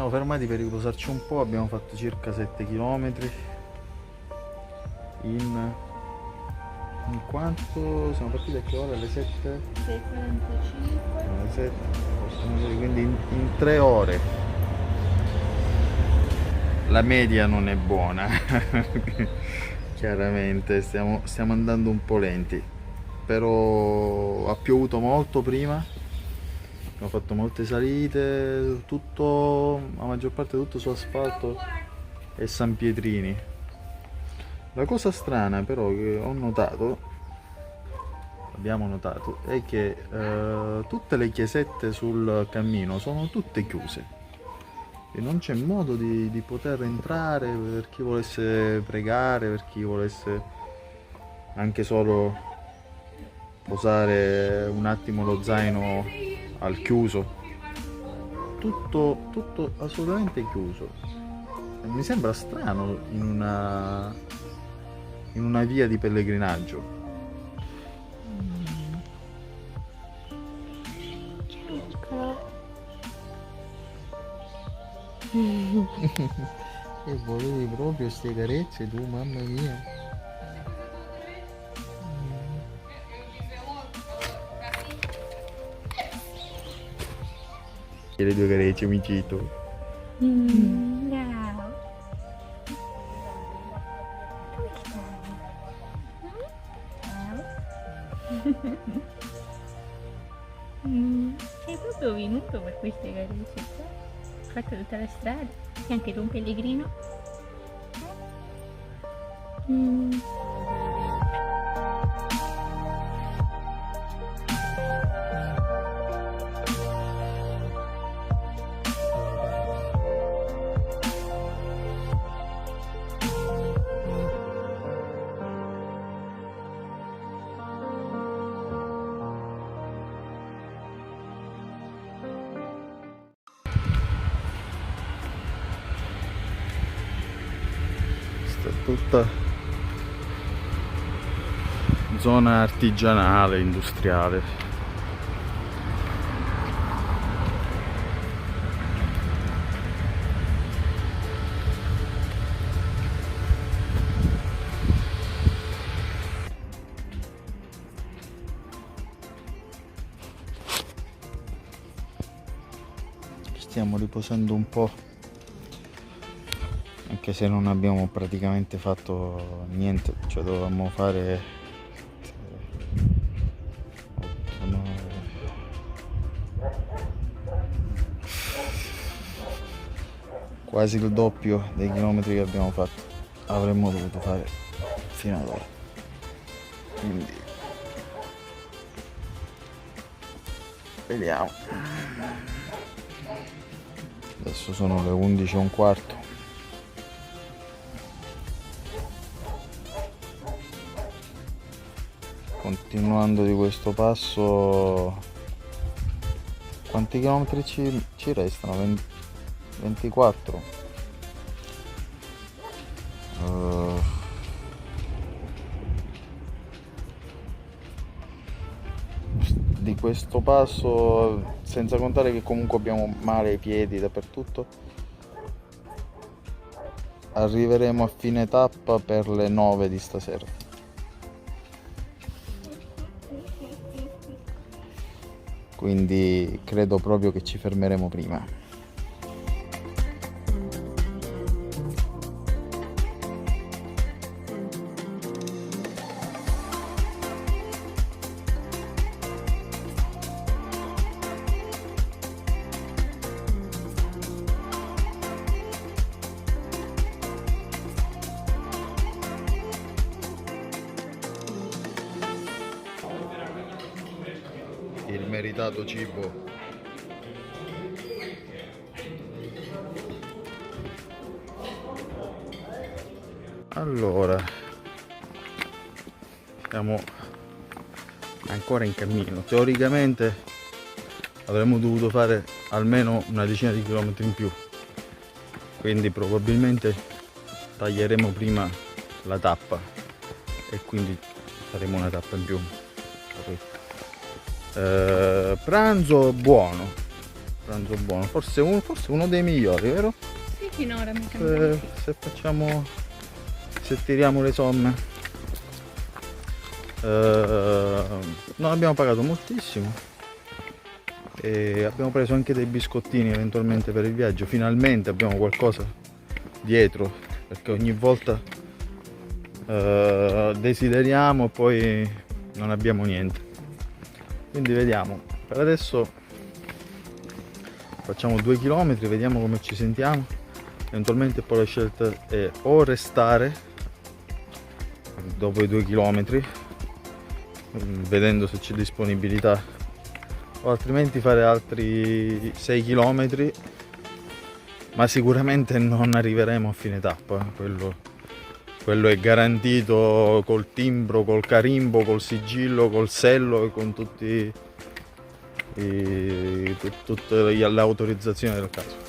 siamo fermati per riposarci un po', abbiamo fatto circa 7 km in quanto siamo partiti a che ora? Alle 7? 6:45. Alle 7, quindi in 3 ore. La media non è buona, chiaramente stiamo andando un po' lenti, però ha piovuto molto prima, abbiamo fatto molte salite, tutto, la maggior parte tutto su asfalto e San Pietrini. La cosa strana però che abbiamo notato, è che tutte le chiesette sul cammino sono tutte chiuse e non c'è modo di poter entrare per chi volesse pregare, per chi volesse anche solo posare un attimo lo zaino al chiuso. Tutto assolutamente chiuso. E mi sembra strano in una via di pellegrinaggio. E volevi proprio ste carezze tu, mamma mia. E le due carezze, micito. Bravo. Sei proprio venuto per queste carezze qua? Hai fatto tutta la strada? E anche tu un pellegrino? Mm. Sta tutta zona artigianale, industriale. Stiamo riposando un po', anche se non abbiamo praticamente fatto niente, cioè dovevamo fare 8, 9, quasi il doppio dei chilometri che abbiamo fatto, avremmo dovuto fare fino ad ora. Quindi vediamo. Adesso sono le 11:15. Continuando di questo passo, quanti chilometri ci restano? 24. Di questo passo, senza contare che comunque abbiamo male ai piedi dappertutto, arriveremo a fine tappa per le 9 di stasera. Quindi credo proprio che ci fermeremo prima. Il meritato cibo. Allora, siamo ancora in cammino. Teoricamente avremmo dovuto fare almeno una decina di chilometri in più, quindi probabilmente taglieremo prima la tappa e quindi faremo una tappa in più. Pranzo buono, pranzo buono, forse uno dei migliori, vero? Sì, finora mi sembra. Se tiriamo le somme. Non abbiamo pagato moltissimo e abbiamo preso anche dei biscottini eventualmente per il viaggio. Finalmente abbiamo qualcosa dietro, perché ogni volta desideriamo e poi non abbiamo niente. Quindi vediamo, per adesso facciamo 2 km, vediamo come ci sentiamo. Eventualmente poi la scelta è o restare dopo i 2 km vedendo se c'è disponibilità, o altrimenti fare altri 6 km, ma sicuramente non arriveremo a fine tappa, quello è garantito, col timbro, col carimbo, col sigillo, col sello e con tutte le autorizzazioni del caso.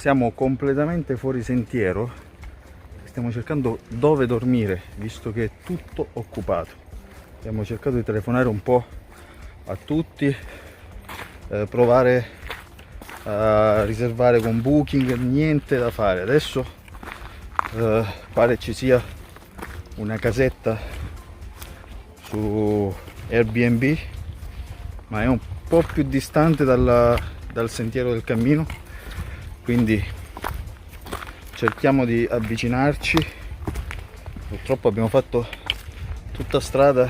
Siamo completamente fuori sentiero, stiamo cercando dove dormire visto che è tutto occupato. Abbiamo cercato di telefonare un po' a tutti, provare a riservare con Booking, niente da fare. Adesso pare ci sia una casetta su Airbnb, ma è un po' più distante dal sentiero del cammino, quindi cerchiamo di avvicinarci. Purtroppo abbiamo fatto tutta strada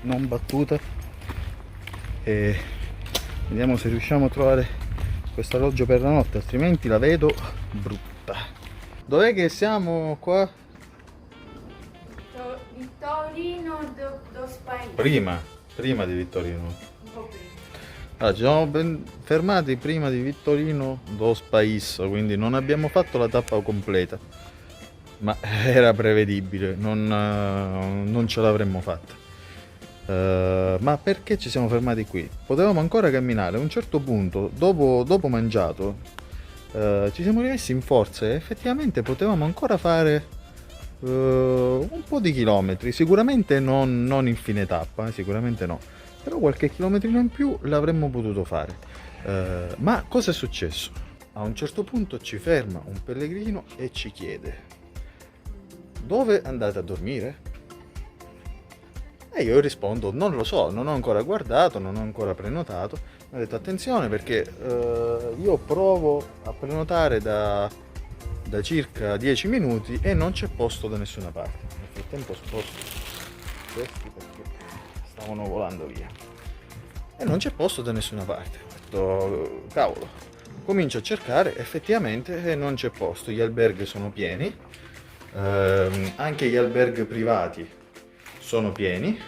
non battuta e vediamo se riusciamo a trovare questo alloggio per la notte, altrimenti la vedo brutta. Dov'è che siamo qua? Vittorino dos Paesi. Prima di Vittorino. Un po' prima. Allora, ci siamo fermati prima di Vittorino dos País, quindi non abbiamo fatto la tappa completa, ma era prevedibile, non ce l'avremmo fatta. Ma perché ci siamo fermati qui? Potevamo ancora camminare. A un certo punto, dopo mangiato, ci siamo rimessi in forza e effettivamente potevamo ancora fare un po' di chilometri, sicuramente non in fine tappa, sicuramente no, però qualche chilometrino in più l'avremmo potuto fare. Ma cosa è successo? A un certo punto ci ferma un pellegrino e ci chiede: dove andate a dormire? E io rispondo: non lo so, non ho ancora guardato, non ho ancora prenotato. Mi ha detto: attenzione, perché io provo a prenotare da circa 10 minuti e non c'è posto da nessuna parte. Nel frattempo sposto questi perché stavano volando via e non c'è posto da nessuna parte. Ho detto: cavolo. Comincio a cercare, effettivamente non c'è posto, gli alberghi sono pieni, anche gli alberghi privati sono pieni,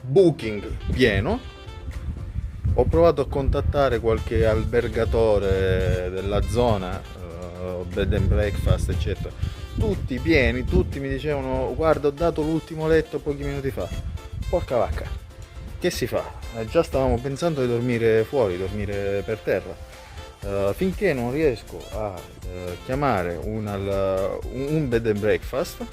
Booking pieno. Ho provato a contattare qualche albergatore della zona, bed and breakfast eccetera, tutti pieni, tutti mi dicevano: guarda, ho dato l'ultimo letto pochi minuti fa. Porca vacca, che si fa? Già stavamo pensando di dormire fuori, dormire per terra, finché non riesco a chiamare un bed and breakfast.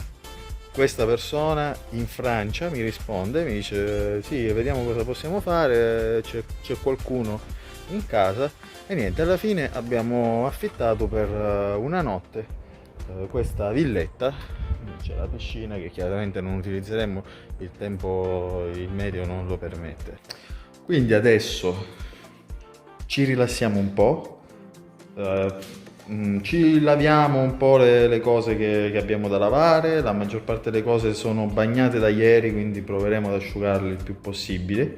Questa persona in Francia mi risponde, mi dice: sì, vediamo cosa possiamo fare, c'è qualcuno in casa. E niente, alla fine abbiamo affittato per una notte questa villetta. C'è la piscina che chiaramente non utilizzeremo, il tempo, il meteo non lo permette. Quindi adesso ci rilassiamo un po', ci laviamo un po' le cose che abbiamo da lavare. La maggior parte delle cose sono bagnate da ieri, quindi proveremo ad asciugarle il più possibile.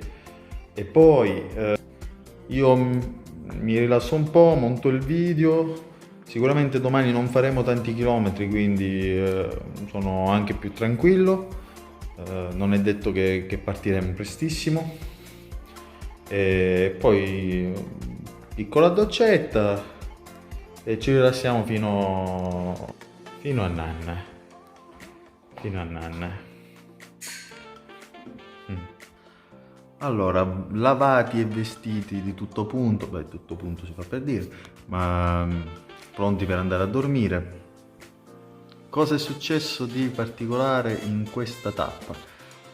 E poi io mi rilasso un po', monto il video. Sicuramente domani non faremo tanti chilometri, quindi sono anche più tranquillo. Non è detto che partiremo prestissimo. E poi piccola doccetta e ci rilassiamo fino a nanna. Fino a nanna. Allora, lavati e vestiti di tutto punto, beh, tutto punto si fa per dire, ma pronti per andare a dormire. Cosa è successo di particolare in questa tappa?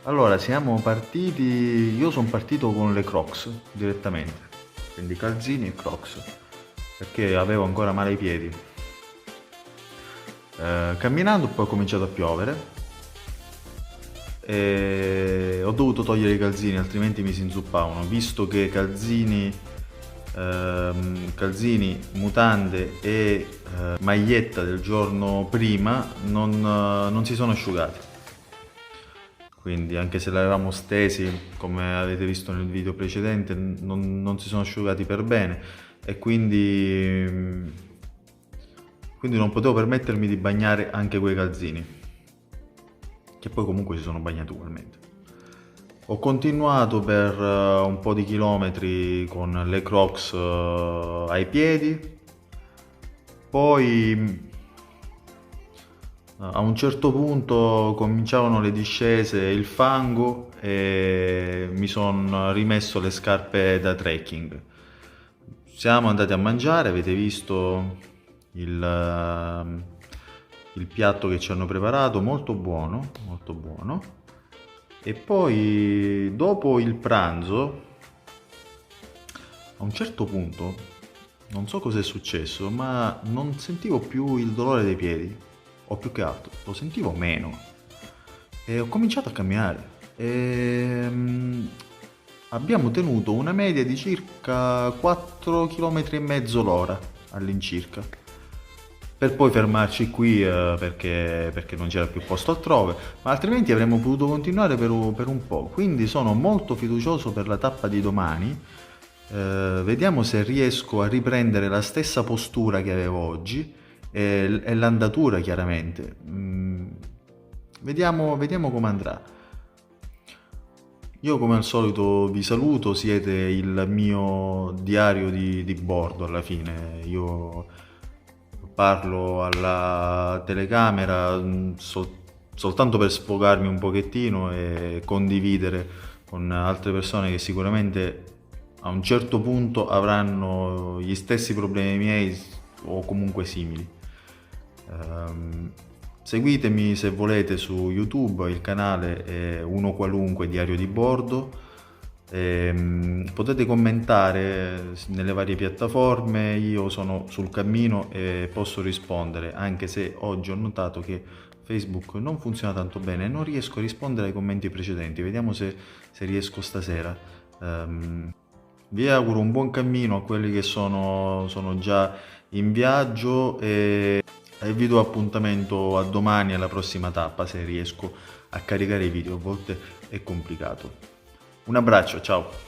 Allora, siamo partiti, io sono partito con le Crocs direttamente, quindi calzini e Crocs, perché avevo ancora male ai piedi. Camminando poi è cominciato a piovere e ho dovuto togliere i calzini, altrimenti mi si inzuppavano, visto che calzini, mutande e maglietta del giorno prima non si sono asciugati. Quindi anche se li avevamo stesi, come avete visto nel video precedente, non si sono asciugati per bene e quindi non potevo permettermi di bagnare anche quei calzini, che poi comunque si sono bagnati ugualmente. Ho continuato per un po' di chilometri con le Crocs ai piedi, poi a un certo punto cominciavano le discese e il fango e mi sono rimesso le scarpe da trekking. Siamo andati a mangiare, avete visto il piatto che ci hanno preparato, molto buono, molto buono. E poi dopo il pranzo, a un certo punto, non so cosa è successo, ma non sentivo più il dolore dei piedi, o più che altro, lo sentivo meno. E ho cominciato a camminare. Abbiamo tenuto una media di circa 4 km e mezzo l'ora all'incirca, per poi fermarci qui perché non c'era più posto altrove, ma altrimenti avremmo potuto continuare per un po'. Quindi sono molto fiducioso per la tappa di domani. Vediamo se riesco a riprendere la stessa postura che avevo oggi e l'andatura, chiaramente. Vediamo come andrà. Io come al solito vi saluto, siete il mio diario di bordo alla fine. Io parlo alla telecamera soltanto per sfogarmi un pochettino e condividere con altre persone che sicuramente a un certo punto avranno gli stessi problemi miei o comunque simili. Seguitemi se volete su YouTube, il canale è Uno Qualunque Diario di Bordo. Potete commentare nelle varie piattaforme, io sono sul cammino e posso rispondere, anche se oggi ho notato che Facebook non funziona tanto bene e non riesco a rispondere ai commenti precedenti. Vediamo se riesco stasera. Vi auguro un buon cammino a quelli che sono già in viaggio e vi do appuntamento a domani alla prossima tappa, se riesco a caricare i video, a volte è complicato. Un abbraccio, ciao!